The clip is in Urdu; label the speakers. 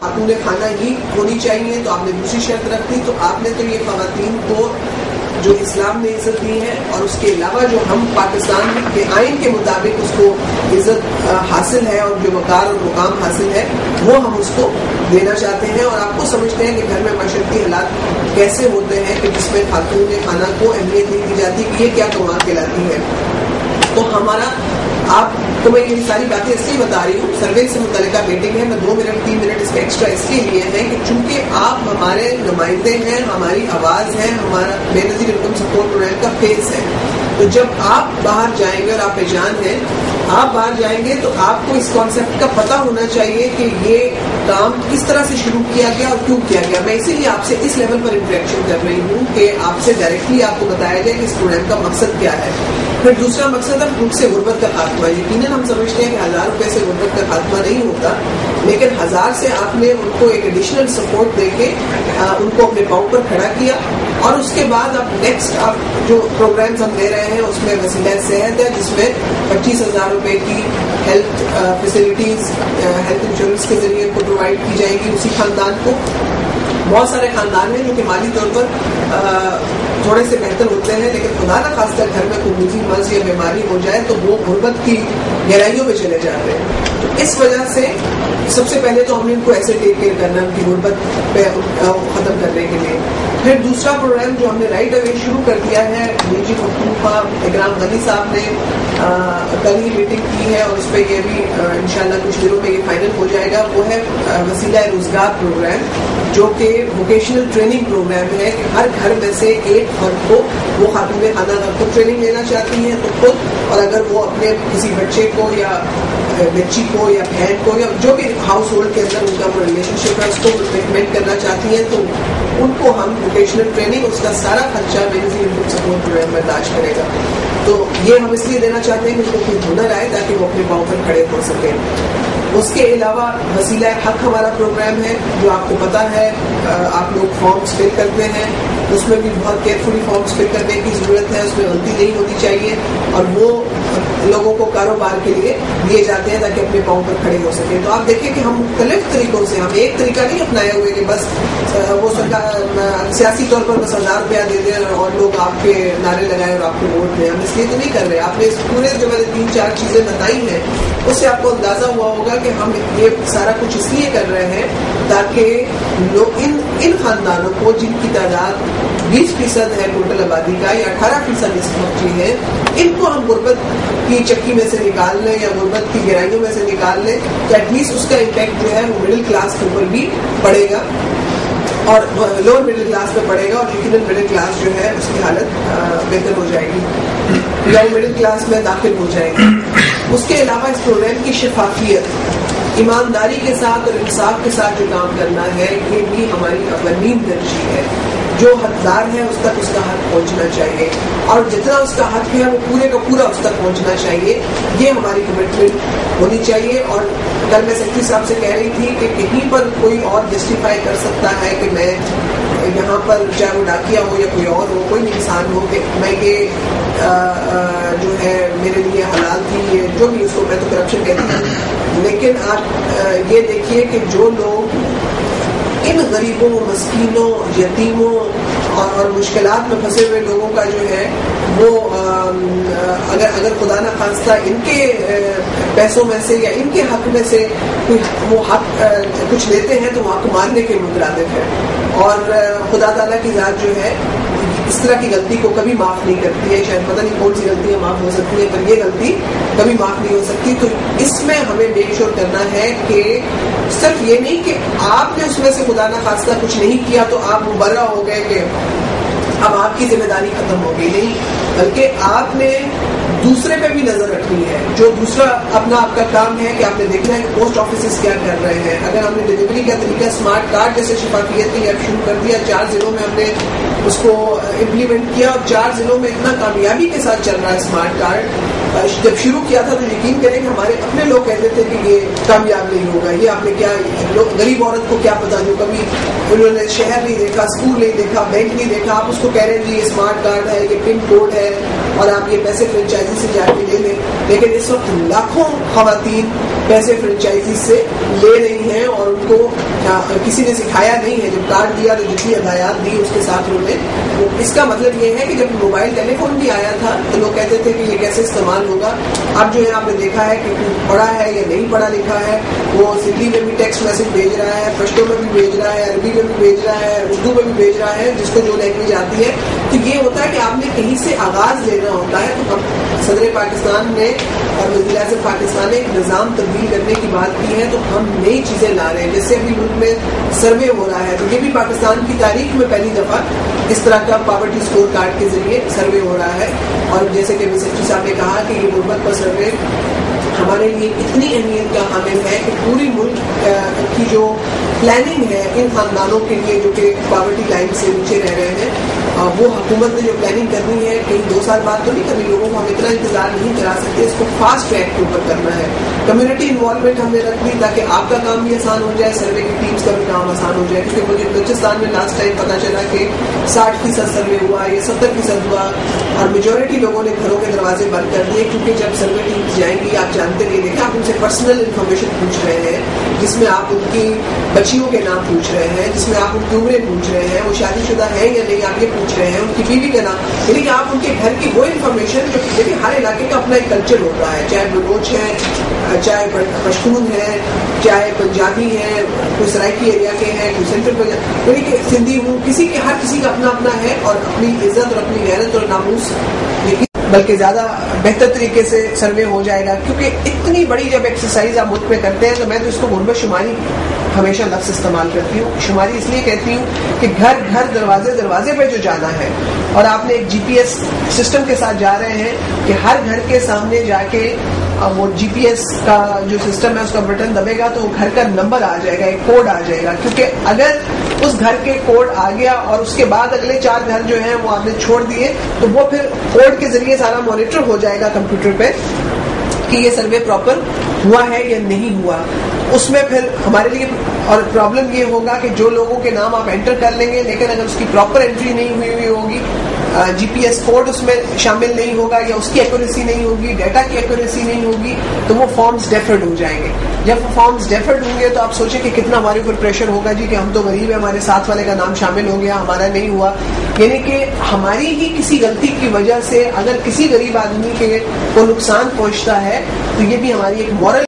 Speaker 1: خاتون خانہ ہی ہونی چاہیے، تو آپ نے دوسری شرط رکھ دی. تو آپ نے تو یہ خواتین کو جو اسلام نے عزت دی ہے اور اس کے علاوہ جو ہم پاکستان کے آئین کے مطابق اس کو عزت حاصل ہے اور جو وقار اور مقام حاصل ہے وہ ہم اس کو دینا چاہتے ہیں. اور آپ کو سمجھتے ہیں کہ گھر میں معاشرتی حالات کیسے ہوتے ہیں کہ جس میں خاتون خانہ کو اہمیت نہیں دی جاتی کہ یہ کیا کما کے لاتی ہے. تو ہمارا آپ کو میں یہ ساری باتیں اس لیے بتا رہی ہوں، سروے سے متعلقہ میٹنگ ہے، میں 2 منٹ 3 منٹ اس کا ایکسٹرا اس لیے لیے ہیں کہ چونکہ آپ ہمارے نمائندے ہیں، ہماری آواز ہے، ہمارا بے نظیر انکم سپورٹ پروگرام کا فیس ہے. تو جب آپ باہر جائیں گے اور آپ پہچان ہیں، آپ باہر جائیں گے تو آپ کو اس کانسیپٹ کا پتہ ہونا چاہیے کہ یہ کام کس طرح سے شروع کیا گیا اور کیوں کیا گیا. میں اسی لیے آپ سے اس لیول پر انٹریکشن کر رہی ہوں کہ آپ سے ڈائریکٹلی آپ کو بتایا جائے کہ اس پروگرام کا مقصد کیا ہے. پھر دوسرا مقصد ہے ملک سے غربت کا خاتمہ. یقیناً ہم سمجھتے ہیں کہ 1000 روپے سے غربت کا خاتمہ نہیں ہوتا، لیکن 1000 سے آپ نے ان کو ایک ایڈیشنل سپورٹ دے کے ان کو اپنے پاؤں پر کھڑا کیا. اور اس کے بعد اب نیکسٹ آپ جو پروگرامز ہم دے رہے ہیں اس میں وسیلہ صحت ہے، جس میں 25,000 روپے کی ہیلتھ فیسلٹیز ہیلتھ انشورنس کے ذریعے کو پرووائڈ کی جائے گی اسی خاندان کو. بہت سارے خاندان ہیں جو کہ مالی طور پر تھوڑے سے بہتر ہوتے ہیں، لیکن خدا نہ خاص کر گھر میں کوئی نجی مرض یا بیماری ہو جائے تو وہ غربت کی گہرائیوں میں چلے جاتے ہیں. تو اس وجہ سے سب سے پہلے تو ہم نے ان کو ایسے ٹیک کیئر کرنا ان کی غربت پہ ختم کرنے کے لیے. پھر دوسرا پروگرام جو ہم نے رائٹ اوے شروع کر دیا ہے، نجی مختلفہ اکرام غنی صاحب نے کل ہی میٹنگ کی ہے اور اس پہ یہ بھی انشاءاللہ کچھ دنوں میں یہ فائنل ہو جائے گا. وہ ہے وسیلہ روزگار پروگرام، جو کہ ووکیشنل ٹریننگ پروگرام ہے کہ ہر گھر میں سے ایک فرد کو وہ خاتون خانہ اگر خود ٹریننگ لینا چاہتی ہیں تو خود، اور اگر وہ اپنے کسی بچے کو یا بچی کو یا بہن کو یا جو بھی ہاؤس ہولڈ کے اندر ان کا ریلیشن شپ ہے اس کو ریکمینڈ کرنا چاہتی ہیں تو ان کو ہم ووکیشنل ٹریننگ اس کا سارا خرچہ بینظیر انکم سپورٹ پروگرام برداشت کرے گا. تو یہ ہم اس لیے دینا چاہتے ہیں کہ ان کو کوئی ہنر آئے تاکہ وہ اپنے پاؤں پر کھڑے ہو سکیں. اس کے علاوہ وسیلہ حق ہمارا پروگرام ہے جو آپ کو پتا ہے آپ لوگ فارمز فل کرتے ہیں، اس میں بھی بہت کیئرفلی فارمز فل کرنے کی ضرورت ہے، اس میں غلطی نہیں ہونی چاہیے اور وہ لوگوں کو کاروبار کے لیے دیے جاتے ہیں تاکہ اپنے پاؤں پر کھڑے ہو سکیں. تو آپ دیکھیں کہ ہم مختلف طریقوں سے، ہم ایک طریقہ نہیں اپنائے ہوئے کہ بس وہ سرکار سیاسی طور پر بس 1000 روپیہ دے دیں اور لوگ آپ کے نعرے لگائیں اور آپ کو ووٹ دیں. ہم اس لیے تو نہیں کر رہے. آپ نے اس پورے جو میں نے 3-4 چیزیں بتائی ہیں اس سے آپ کو اندازہ ہوا ہوگا کہ ہم یہ سارا کچھ اس لیے کر رہے ہیں تاکہ لوگ ان خاندانوں کو جن کی تعداد 20% ہے ٹوٹل آبادی کا یا 18% اس وقت کی ہے، ان کو ہم غربت کی چکی میں سے نکال لیں یا غربت کی گہرائیوں میں سے نکال لیں کہ ایٹ لیسٹ اس کا امپیکٹ جو ہے وہ مڈل کلاس کے اوپر بھی پڑے گا اور لوور مڈل کلاس پہ پڑے گا اور یقیناً مڈل کلاس جو ہے اس کی حالت بہتر ہو جائے گی یا مڈل کلاس میں داخل ہو جائے گی. اس کے علاوہ اس پروگرام کی شفافیت، ایمانداری کے ساتھ اور انصاف کے ساتھ جو کام کرنا ہے یہ بھی ہماری اولین ترجیح ہے. جو حقدار ہے اس تک اس کا حق پہنچنا چاہیے اور جتنا اس کا حق ہے وہ پورے کا پورا اس تک پہنچنا چاہیے. یہ ہماری کمٹمنٹ ہونی چاہیے. اور کل میں سیکرٹری صاحب سے کہہ رہی تھی کہ کہیں پر کوئی اور جسٹیفائی کر سکتا ہے کہ میں یہاں پر چاہے وہ ڈاکیا ہو یا کوئی اور ہو، کوئی بھی انسان ہو کہ میں یہ جو ہے میرے لیے حلال تھی، یہ جو بھی اس کو میں تو کرپشن کہتی ہوں. لیکن آپ یہ دیکھیے کہ جو لوگ ان غریبوں، مسکینوں، یتیموں اور مشکلات میں پھنسے ہوئے لوگوں کا جو ہے وہ اگر خدا نہ خواستہ ان کے پیسوں میں سے یا ان کے حق میں سے وہ حق کچھ لیتے ہیں تو وہ حق ماننے کے مترادف ہے. اور خدا تعالیٰ کی ذات جو ہے اس طرح کی غلطی کو کبھی معاف نہیں کرتی ہے. شاید پتہ نہیں کون سی غلطیاں معاف ہو سکتی ہیں پر یہ غلطی کبھی معاف نہیں ہو سکتی. تو اس میں ہمیں میک شور کرنا ہے کہ صرف یہ نہیں کہ آپ نے اس میں سے خدا نہ خواستہ کچھ نہیں کیا تو آپ مبرہ ہو گئے کہ اب آپ کی ذمہ داری ختم ہو گئی. نہیں، بلکہ آپ نے دوسرے پہ بھی نظر رکھنی ہے. جو دوسرا اپنا آپ کا کام ہے کہ آپ نے دیکھنا ہے کہ پوسٹ آفیسز کیا کر رہے ہیں. اگر ہم نے ڈلیوری کا طریقہ اسمارٹ کارڈ جیسے شفافیت کی ایپ شروع کر دیا، 4 ضلعوں میں ہم نے اس کو امپلیمنٹ کیا اور 4 ضلعوں میں اتنا کامیابی کے ساتھ چل رہا ہے اسمارٹ کارڈ. جب شروع کیا تھا تو یقین کریں کہ ہمارے اپنے لوگ کہتے تھے کہ یہ کامیاب نہیں ہوگا. یہ آپ نے کیا، غریب عورت کو کیا پتا جو کبھی انہوں نے شہر نہیں دیکھا، اسکول نہیں دیکھا، بینک نہیں دیکھا، آپ اس کو کہہ رہے ہیں جی یہ اسمارٹ کارڈ ہے، یہ پن کوڈ ہے اور آپ یہ پیسے فرینچائزی سے جا کے لے لیں. لیکن اس وقت لاکھوں خواتین پیسے فرینچائزی سے لے رہی ہیں اور ان کو کسی نے سکھایا نہیں ہے. جب کارڈ دیا تو جتنی ادائیات دی اس کے ساتھ انہوں نے. اس کا مطلب یہ ہے کہ جب موبائل ٹیلی فون بھی آیا تھا تو لوگ کہتے تھے کہ یہ کیسے استعمال ہوگا. اب جو ہے آپ نے دیکھا ہے کہ پڑھا ہے یا نہیں پڑھا لکھا ہے وہ سندھی میں بھی ٹیکسٹ میسج بھیج رہا ہے, پشتو میں بھی بھیج رہا ہے, عربی میں بھی بھیج رہا ہے, اردو میں بھی بھیج رہا ہے, جس کو جو لینگویج آتی ہے. تو یہ ہوتا ہے کہ آپ نے کہیں سے آغاز لینا ہوتا ہے. تو صدر پاکستان نے اور وزیر اعظم پاکستان نے ایک نظام تبدیل کرنے کی بات کی ہے. تو ہم نئی چیزیں لا رہے ہیں. جیسے ابھی ملک میں سروے ہو رہا ہے تو یہ بھی پاکستان کی تاریخ میں پہلی دفعہ اس طرح کا پاورٹی اسکور کارڈ کے ذریعے سروے ہو رہا ہے. اور جیسے کہ سیکرٹری صاحب نے کہا کہ یہ غربت پر سروے ہمارے لیے اتنی اہمیت کا حامل ہے کہ پوری ملک کی جو پلاننگ ہے ان خاندانوں کے لیے جو کہ پاورٹی لائن سے نیچے رہ رہے ہیں, وہ حکومت نے جو پلاننگ کرنی ہے کہیں 2 سال بعد تو نہیں کرنی. لوگوں کو ہم اتنا انتظار نہیں کرا سکتے. اس کو فاسٹ ٹریک کے اوپر کرنا ہے. کمیونٹی انوالومنٹ ہم نے رکھ دی تاکہ آپ کا کام بھی آسان ہو جائے, سروے کی ٹیمز کا بھی کام آسان ہو جائے. کیونکہ مجھے بلوچستان میں لاسٹ ٹائم پتا چلا کہ 60% سروے ہوا یا 70% ہوا اور میجورٹی لوگوں نے گھروں کے دروازے بند کر دیے. کیونکہ جب سروے ٹیمز جائیں گی آپ جانتے نہیں دیکھیں آپ ان سے پرسنل انفارمیشن پوچھ رہے ہیں, جس میں آپ ان کی بچیوں کے نام پوچھ رہے ہیں, جس میں آپ ان کی عمریں پوچھ رہے ہیں, وہ شادی شدہ ہیں یا نہیں آپ یہ پوچھ رہے ہیں, ان کی بیوی کا نام. یعنی کہ آپ ان کے گھر کی وہ انفارمیشن جو دیکھیں ہر علاقے کا اپنا ایک کلچر ہوتا ہے, چاہے بلوچ ہے, چاہے پشتون ہے, چاہے پنجابی ہے, کوئی سرائکی ایریا کے ہیں, کوئی سینٹرل پنجاب, یعنی کہ سندھی ہوں, ہر کسی کا اپنا اپنا ہے اور اپنی عزت اور اپنی غیرت اور ناموس بلکہ زیادہ بہتر طریقے سے سروے ہو جائے گا. کیونکہ اتنی بڑی جب ایکسرسائز آپ ملک میں کرتے ہیں تو میں تو اس کو غربت شماری ہمیشہ لفظ استعمال کرتی ہوں. شماری اس لیے کہتی ہوں کہ گھر گھر دروازے پہ جو جانا ہے اور آپ نے ایک GPS سسٹم کے ساتھ جا رہے ہیں کہ ہر گھر کے سامنے جا کے وہ GPS کا جو سسٹم ہے اس کا بٹن دبے گا تو وہ گھر کا نمبر آ جائے گا, ایک کوڈ آ جائے گا. کیونکہ اگر اس گھر کے کوڈ آ گیا اور اس کے بعد اگلے 4 گھر جو ہیں وہ آپ نے چھوڑ دیے تو وہ پھر کوڈ کے ذریعے سارا مانیٹر ہو جائے گا کمپیوٹر پہ کہ یہ سروے پراپر ہوا ہے یا نہیں ہوا. اس میں پھر ہمارے لیے اور پرابلم یہ ہوگا کہ جو لوگوں کے نام آپ انٹر کر لیں گے لیکن اگر اس کی پراپر انٹری نہیں ہوئی ہوگی, GPS کوڈ اس میں شامل نہیں ہوگا یا اس کی ایکوریسی نہیں ہوگی, ڈیٹا کی ایکوریسی نہیں ہوگی تو وہ فارمز ڈیفرڈ ہو جائیں گے. جب وہ فارمز ڈیفرڈ ہوں گے تو آپ سوچیں کہ کتنا ہمارے اوپر پریشر ہوگا جی کہ ہم تو غریب ہیں, ہمارے ساتھ والے کا نام شامل ہو گیا, ہمارا نہیں ہوا. یعنی کہ ہماری ہی کسی غلطی کی وجہ سے اگر کسی غریب آدمی کے کو نقصان پہنچتا ہے تو یہ بھی ہماری ایک مورل